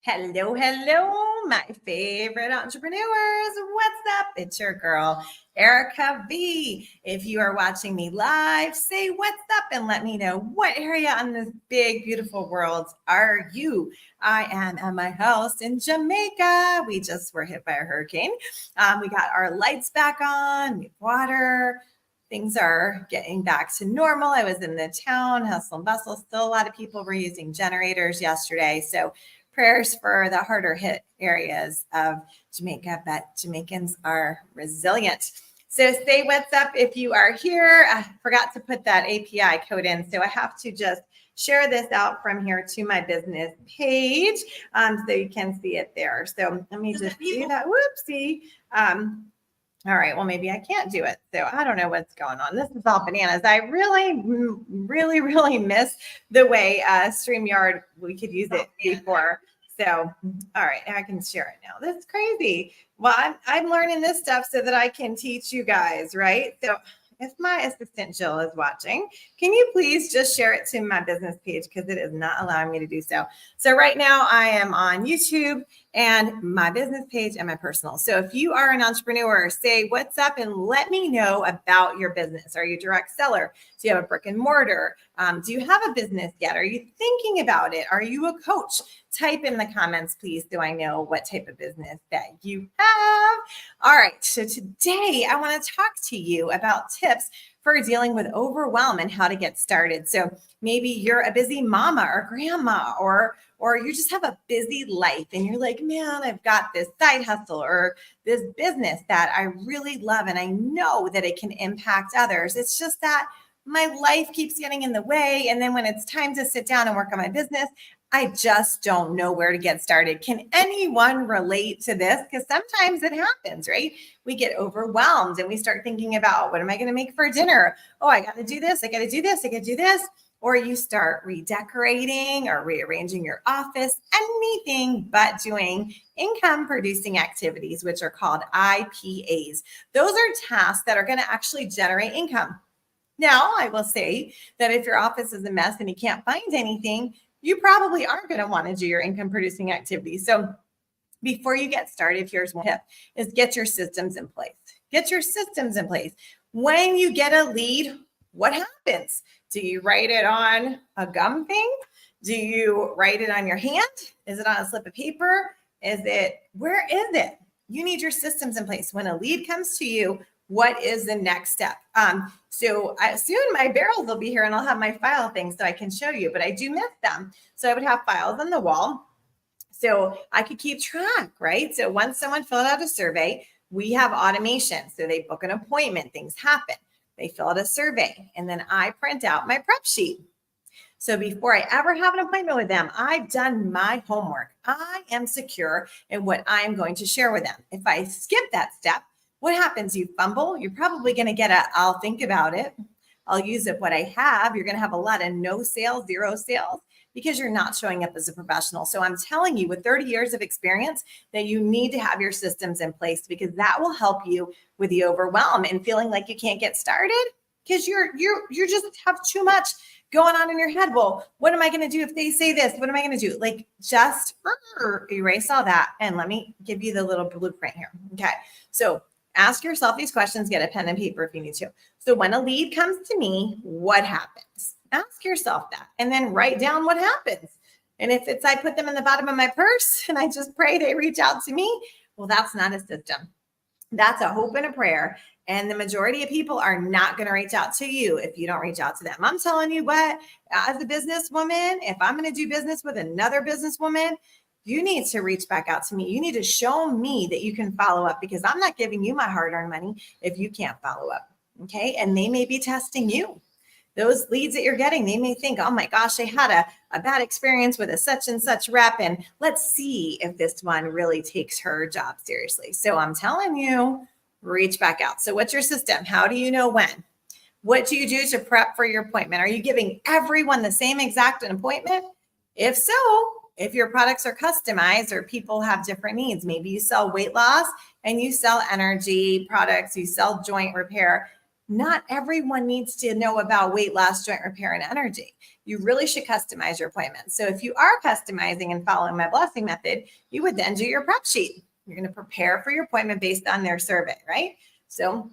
Hello, hello, my favorite entrepreneurs. What's up? It's your girl, Erica V. If you are watching me live, say what's up and let me know what area on this big, beautiful world are you. I am at my house in Jamaica. We just were hit by a hurricane. We got our lights back on, we have water. Things are getting back to normal. I was in the town, hustle and bustle. Still a lot of people were using generators yesterday. So prayers for the harder hit areas of Jamaica, but Jamaicans are resilient. So say what's up if you are here. I forgot to put that API code in, so I have to just share this out from here to my business page so you can see it there. So let me just do that. Whoopsie. All right, well, maybe I can't do it. So I don't know what's going on. This is all bananas. I really miss the way StreamYard, we could use it before. So, all right, I can share it now. That's crazy. Well, I'm learning this stuff so that I can teach you guys, right? So if my assistant Jill is watching, can you please just share it to my business page because it is not allowing me to do so. So right now I am on YouTube and my business page and my personal. So if you are an entrepreneur, say what's up and let me know about your business. Are you a direct seller? Do you have a brick and mortar? Do you have a business yet? Are you thinking about it? Are you a coach? Type in the comments, please, so I know what type of business that you have. All right, so today I want to talk to you about tips for dealing with overwhelm and how to get started. So maybe you're a busy mama or grandma, or you just have a busy life and you're like, man, I've got this side hustle or this business that I really love and I know that it can impact others. It's just that my life keeps getting in the way. And then when it's time to sit down and work on my business, I just don't know where to get started. Can anyone relate to this? Because sometimes it happens, right? We get overwhelmed and we start thinking about, what am I going to make for dinner? Oh, I got to do this. I got to do this. I got to do this. Or you start redecorating or rearranging your office, anything but doing income producing activities, which are called IPAs. Those are tasks that are going to actually generate income. Now, I will say that if your office is a mess and you can't find anything, you probably aren't going to want to do your income producing activities. So before you get started, here's one tip is get your systems in place. Get your systems in place. When you get a lead, what happens? Do you write it on a gum thing? Do you write it on your hand? Is it on a slip of paper? Where is it? You need your systems in place. When a lead comes to you, what is the next step? So soon my barrels will be here and I'll have my file things so I can show you, but I do miss them. So I would have files on the wall so I could keep track, right? So once someone filled out a survey, we have automation. So they book an appointment, things happen. They fill out a survey and then I print out my prep sheet. So before I ever have an appointment with them, I've done my homework. I am secure in what I'm going to share with them. If I skip that step, what happens? You fumble. You're probably going to get I'll think about it. I'll use it what I have. You're going to have a lot of no sales, zero sales, because you're not showing up as a professional. So I'm telling you with 30 years of experience that you need to have your systems in place because that will help you with the overwhelm and feeling like you can't get started because you just have too much going on in your head. Well, what am I going to do if they say this? What am I going to do? Like just erase all that. And let me give you the little blueprint here. Okay. So ask yourself these questions, get a pen and paper if you need to. So when a lead comes to me, what happens? Ask yourself that and then write down what happens. And if it's I put them in the bottom of my purse and I just pray they reach out to me, well, that's not a system. That's a hope and a prayer. And the majority of people are not going to reach out to you if you don't reach out to them. I'm telling you what, as a businesswoman, if I'm going to do business with another businesswoman, you need to reach back out to me. You need to show me that you can follow up because I'm not giving you my hard-earned money if you can't follow up. Okay. And they may be testing you. Those leads that you're getting, they may think, oh my gosh, they had a bad experience with a such and such rep. And let's see if this one really takes her job seriously. So I'm telling you, reach back out. So what's your system? How do you know when? What do you do to prep for your appointment? Are you giving everyone the same exact appointment? If so, if your products are customized or people have different needs, maybe you sell weight loss and you sell energy products, you sell joint repair. Not everyone needs to know about weight loss, joint repair, and energy. you really should customize your appointment. So if you are customizing and following my blessing method, you would then do your prep sheet. You're going to prepare for your appointment based on their survey, right? So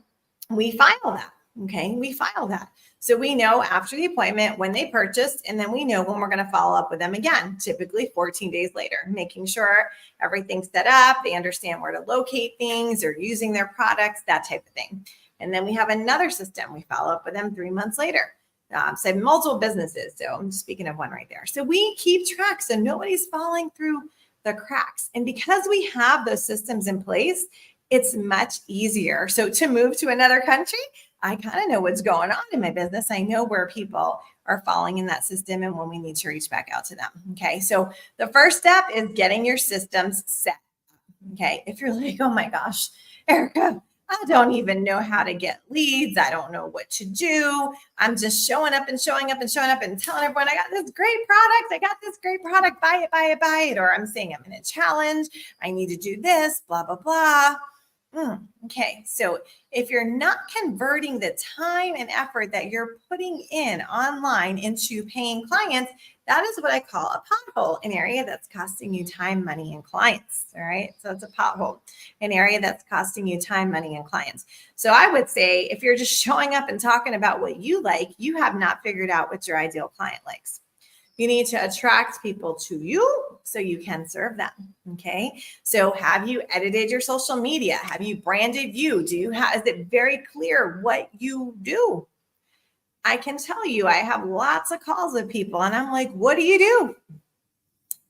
we file that. Okay, we file that. So we know after the appointment when they purchased, and then we know when we're going to follow up with them again, typically 14 days later, making sure everything's set up, they understand where to locate things, they're using their products, that type of thing. And then we have another system. We follow up with them 3 months later. So I have multiple businesses. So I'm speaking of one right there. So we keep track so nobody's falling through the cracks. And because we have those systems in place, it's much easier. So to move to another country, I kind of know what's going on in my business. I know where people are falling in that system and when we need to reach back out to them. Okay. So the first step is getting your systems set. Okay. If you're like, oh my gosh, Erica, I don't even know how to get leads. I don't know what to do. I'm just showing up and telling everyone, I got this great product. Buy it. Or I'm saying I'm in a challenge. I need to do this, blah, blah, blah. Okay, so if you're not converting the time and effort that you're putting in online into paying clients, that is what I call a pothole, an area that's costing you time, money, and clients. All right, so it's a pothole, an area that's costing you time, money, and clients. So I would say if you're just showing up and talking about what you like, you have not figured out what your ideal client likes. You need to attract people to you so you can serve them. Okay. So have you edited your social media? Have you branded you? Is it very clear what you do? I can tell you, I have lots of calls with people and I'm like, what do you do?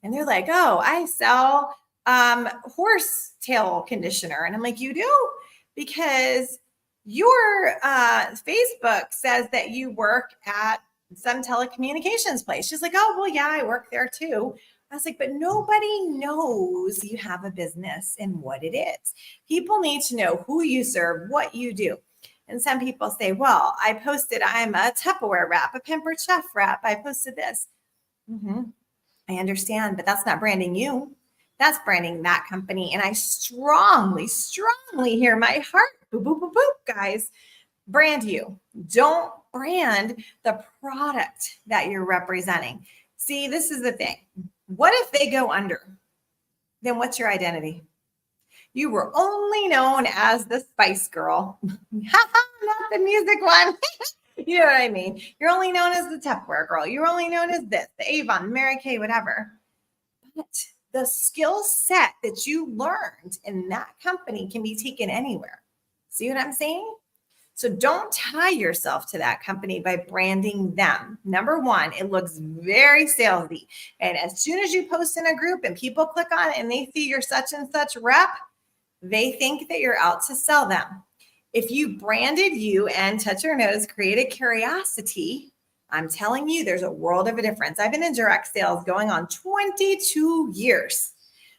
And they're like, oh, I sell horse tail conditioner. And I'm like, you do? Because your Facebook says that you work at some telecommunications place. She's like, oh, well, yeah, I work there too. I was like, but nobody knows you have a business and what it is. People need to know who you serve, what you do. And some people say, well, I'm a Tupperware wrap, a Pampered Chef wrap. I posted this. I understand, but that's not branding you. That's branding that company. And I strongly, strongly hear my heart, boop, boop, boop, boop, guys, brand you. Don't brand the product that you're representing. See, this is the thing. What if they go under? Then what's your identity? You were only known as the Spice Girl. Not the music one. You know what I mean? You're only known as the Tupperware Girl. You're only known as this, the Avon, Mary Kay, whatever. But the skill set that you learned in that company can be taken anywhere. See what I'm saying? So don't tie yourself to that company by branding them. Number one, it looks very salesy. And as soon as you post in a group and people click on it and they see your such and such rep, they think that you're out to sell them. If you branded you and touch your nose, created curiosity, I'm telling you, there's a world of a difference. I've been in direct sales going on 22 years.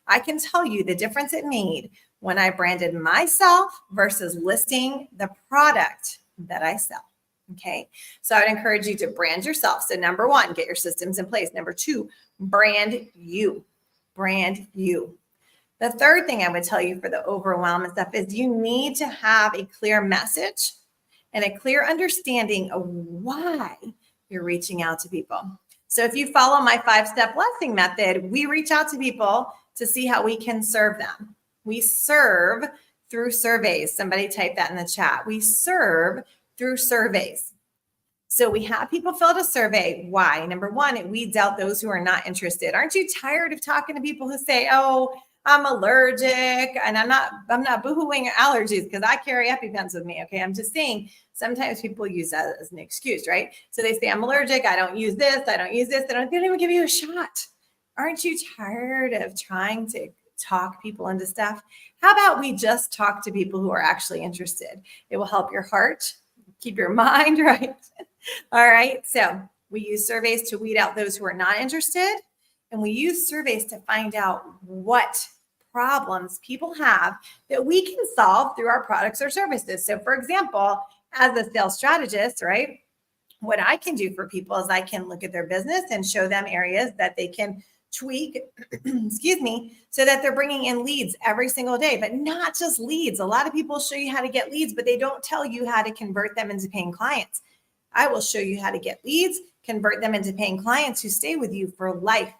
I can tell you the difference it made when I branded myself versus listing the product that I sell. Okay. So I would encourage you to brand yourself. So number one, get your systems in place. Number two, brand you. Brand you. The third thing I would tell you for the overwhelm and stuff is you need to have a clear message and a clear understanding of why you're reaching out to people. So if you follow my 5-step blessing method, we reach out to people to see how we can serve them. We serve through surveys. Somebody type that in the chat. We serve through surveys. So we have people fill out a survey. Why? Number one, it weeds out those who are not interested. Aren't you tired of talking to people who say, oh, I'm allergic, and I'm not boohooing allergies because I carry EpiPens with me. Okay. I'm just saying sometimes people use that as an excuse, right? So they say, I'm allergic. I don't use this. They don't even give you a shot. Aren't you tired of trying to talk people into stuff? How about we just talk to people who are actually interested? It will help your heart, keep your mind right. All right. So we use surveys to weed out those who are not interested. And we use surveys to find out what problems people have that we can solve through our products or services. So for example, as a sales strategist, right, what I can do for people is I can look at their business and show them areas that they can tweak, excuse me, so that they're bringing in leads every single day, but not just leads. A lot of people show you how to get leads, but they don't tell you how to convert them into paying clients. I will show you how to get leads convert them into paying clients who stay with you for life.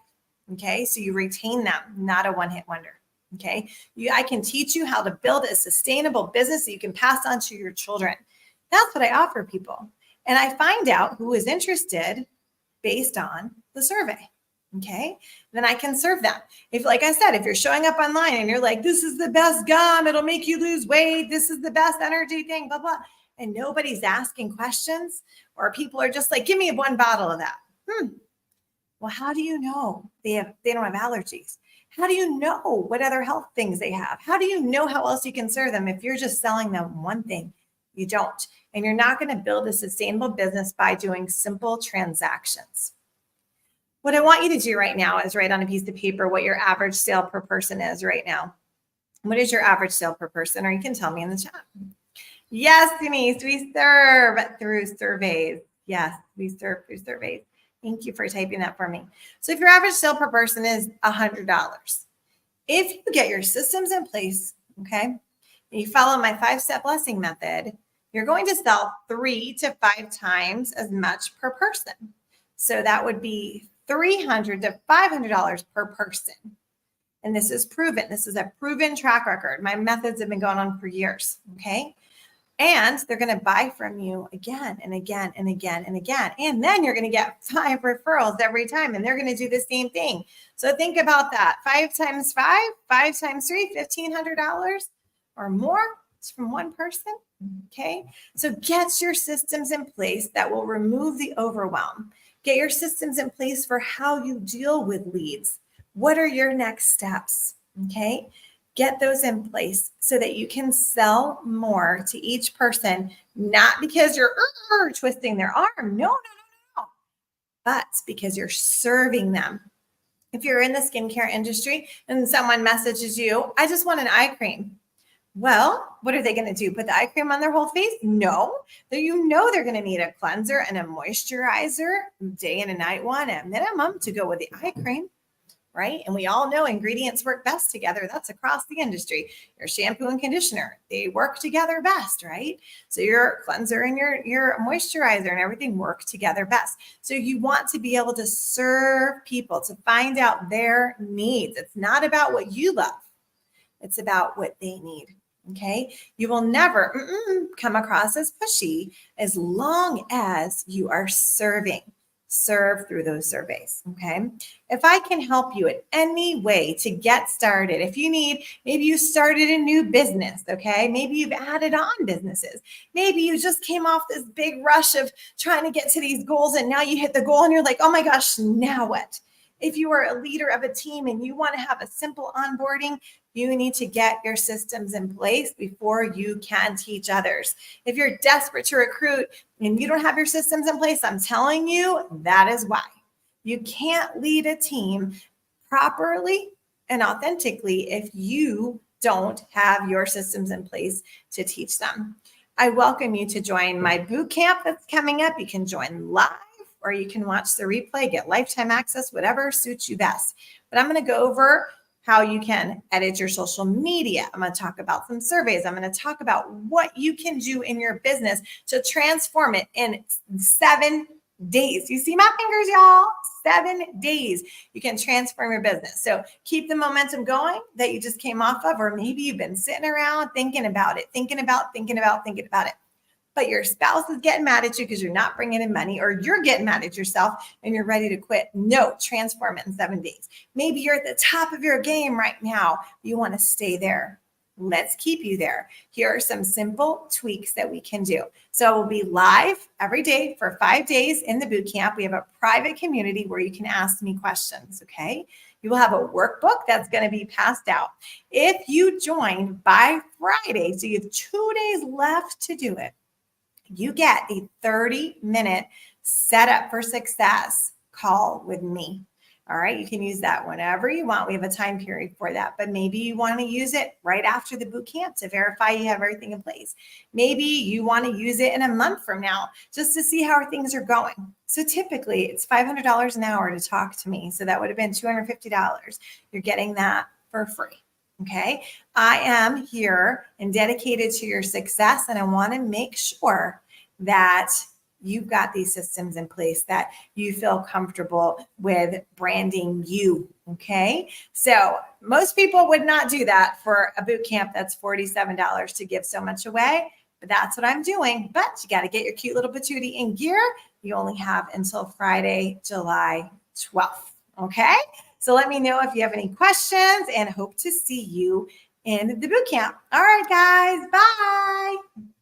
Okay, so you retain them, not a one-hit wonder. Okay, I can teach you how to build a sustainable business that you can pass on to your children. That's what I offer people. And I find out who is interested based on the survey. Okay, then I can serve them. If, like I said, if you're showing up online and you're like, this is the best gum, it'll make you lose weight, this is the best energy thing, blah, blah, and nobody's asking questions, or people are just like, give me one bottle of that. Well, how do you know they don't have allergies? How do you know what other health things they have? How do you know how else you can serve them if you're just selling them one thing? You don't. And you're not going to build a sustainable business by doing simple transactions. What I want you to do right now is write on a piece of paper what your average sale per person is right now. What is your average sale per person? Or you can tell me in the chat. Yes, Denise, we serve through surveys. Yes, we serve through surveys. Thank you for typing that for me. So if your average sale per person is $100, if you get your systems in place, okay, and you follow my 5-step blessing method, you're going to sell 3 to 5 times as much per person. So that would be $300 to $500 per person. And this is proven. This is a proven track record. My methods have been going on for years, okay? And they're going to buy from you again and again and again and again. And then you're going to get 5 referrals every time, and they're going to do the same thing. So think about that. 5 times 5, 5 times 3, $1,500 or more. It's from one person. Okay. So get your systems in place that will remove the overwhelm. Get your systems in place for how you deal with leads. What are your next steps? Okay. Get those in place so that you can sell more to each person, not because you're twisting their arm. No, but because you're serving them. If you're in the skincare industry and someone messages you, I just want an eye cream. Well, what are they going to do? Put the eye cream on their whole face? No. You know they're going to need a cleanser and a moisturizer, day and a night one at minimum, to go with the eye cream. Right? And we all know ingredients work best together. That's across the industry. Your shampoo and conditioner, they work together best, right? So your cleanser and your moisturizer and everything work together best. So you want to be able to serve people, to find out their needs. It's not about what you love. It's about what they need. Okay. You will never come across as pushy as long as you are serving. Serve through those surveys. Okay. If I can help you in any way to get started, if you need, maybe you started a new business. Okay. Maybe you've added on businesses. Maybe you just came off this big rush of trying to get to these goals, and now you hit the goal and you're like, oh my gosh, now what? If you are a leader of a team and you want to have a simple onboarding, you need to get your systems in place before you can teach others. If you're desperate to recruit and you don't have your systems in place, I'm telling you, that is why. You can't lead a team properly and authentically if you don't have your systems in place to teach them. I welcome you to join my boot camp that's coming up. You can join live, or you can watch the replay, get lifetime access, whatever suits you best. But I'm going to go over how you can edit your social media. I'm going to talk about some surveys. I'm going to talk about what you can do in your business to transform it in 7 days. You see my fingers, y'all? 7 days. You can transform your business. So keep the momentum going that you just came off of, or maybe you've been sitting around thinking about it, thinking about it. But your spouse is getting mad at you because you're not bringing in money, or you're getting mad at yourself and you're ready to quit. No, transform it in 7 days. Maybe you're at the top of your game right now. You want to stay there. Let's keep you there. Here are some simple tweaks that we can do. So we'll be live every day for 5 days in the boot camp. We have a private community where you can ask me questions, okay? You will have a workbook that's going to be passed out. If you join by Friday, so you have 2 days left to do it, you get a 30-minute setup for success call with me. All right. You can use that whenever you want. We have a time period for that, but maybe you want to use it right after the boot camp to verify you have everything in place. Maybe you want to use it in a month from now just to see how things are going. So typically it's $500 an hour to talk to me. So that would have been $250. You're getting that for free. Okay. I am here and dedicated to your success, and I want to make sure that you've got these systems in place that you feel comfortable with branding you. Okay. So most people would not do that for a boot camp that's $47 to give so much away. But that's what I'm doing. But you got to get your cute little patootie in gear. You only have until Friday, July 12th. Okay. So let me know if you have any questions and hope to see you in the boot camp. All right, guys. Bye.